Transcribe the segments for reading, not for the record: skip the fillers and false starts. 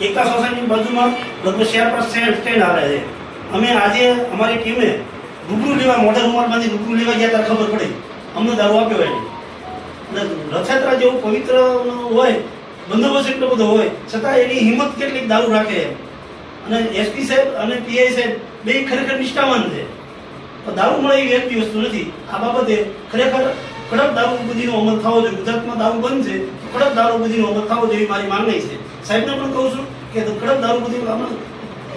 એકતા સોસાયટીની બાજુમાં લગભગ 4-5 સ્ટેન્ડ આવે છે. અમે આજે અમારી ટીમે રૂબરૂ લેવા મોઢે રૂમાલ બાંધી રૂબરૂ લેવા ગયા ત્યારે ખબર પડી અમને દારૂ આપ્યો એની. અને રથયાત્રા જેવું પવિત્ર હોય, બંદોબસ્ત એટલો બધો હોય છતાં એની હિંમત કેટલીક દારૂ રાખે એમ. અને એસપી સાહેબ અને પીઆઈ સાહેબ બે ખરેખર નિષ્ઠાવાન છે. પણ દારૂ મળે એવી વ્યક્તિ વસ્તુ નથી. આ બાબતે ખરેખર કડક દારૂબંધીનો અમલ થવો જોઈએ. ગુજરાતમાં દારૂ બંધ છે, કડક દારૂબંધીનો અમલ થવો જોઈએ મારી માંગણી છે. સાહેબને પણ કહું છું કે કડક દારૂબંધી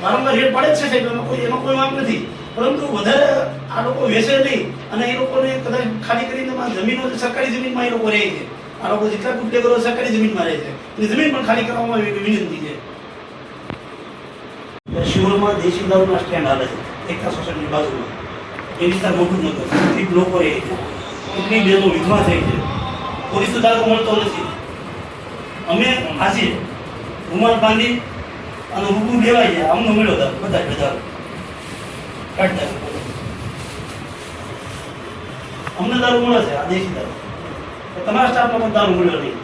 વારંવાર રેડ પાડે જ છે સાહેબ, એમાં કોઈ માંગ નથી. પરંતુ વધારે આ લોકો વેચે નહીં અને એ લોકોને કદાચ ખાલી કરીને જમીનો સરકારી જમીનમાં એ લોકો રહે છે. આ લોકો જેટલા ગુપ્તેગરો સરકારી જમીનમાં રહે છે એ જમીન પણ ખાલી કરવામાં આવી વિનંતી છે. શિહોરમાં દેશી દારૂના સ્ટેન્ડ હાલે છે એકતા સોસાયટીની બાજુમાં. એ વિસ્તાર મોટું નહોતું, કેટલીક લોકો રહે છે, કેટલીક બહેનો વિધવા થઈ છે, પોલીસનો દારૂ મળતો નથી. અમે આજે રૂમાલ બાંધી અને રૂબરૂ લેવાય છે. અમને મળ્યો દારૂ બધા કાઢતા અમને દારૂ મળે છે, આ દેશી દારૂ. તમારા સ્ટાફમાં પણ દારૂ મળ્યો નહીં.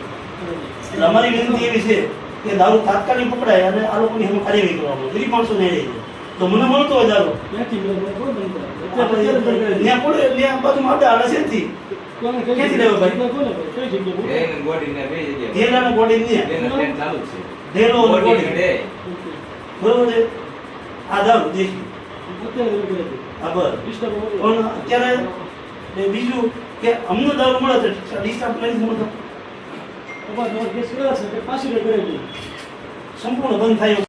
એટલે અમારી વિનંતી એવી છે કે દારૂ તાત્કાલિક પકડાય અને આ લોકોની અમે કાર્યવાહી કરવામાં ગરીબ માણસો નહીં રહી જાય. તો મને મળતો હોય દારૂ ત્યાં પડે ત્યાં બાજુમાં આડા આડા છે નથી ક્યાંથી લેવા ભાઈ ધેલાના બોડી ને ધેલો બોડી બરોબર છે. આ દારૂ દેશી પણ અત્યારે બીજું કે અમને દારૂ મળે છે ડિસ્ટર્બ નથી મળતો, સંપૂર્ણ બંધ થાય.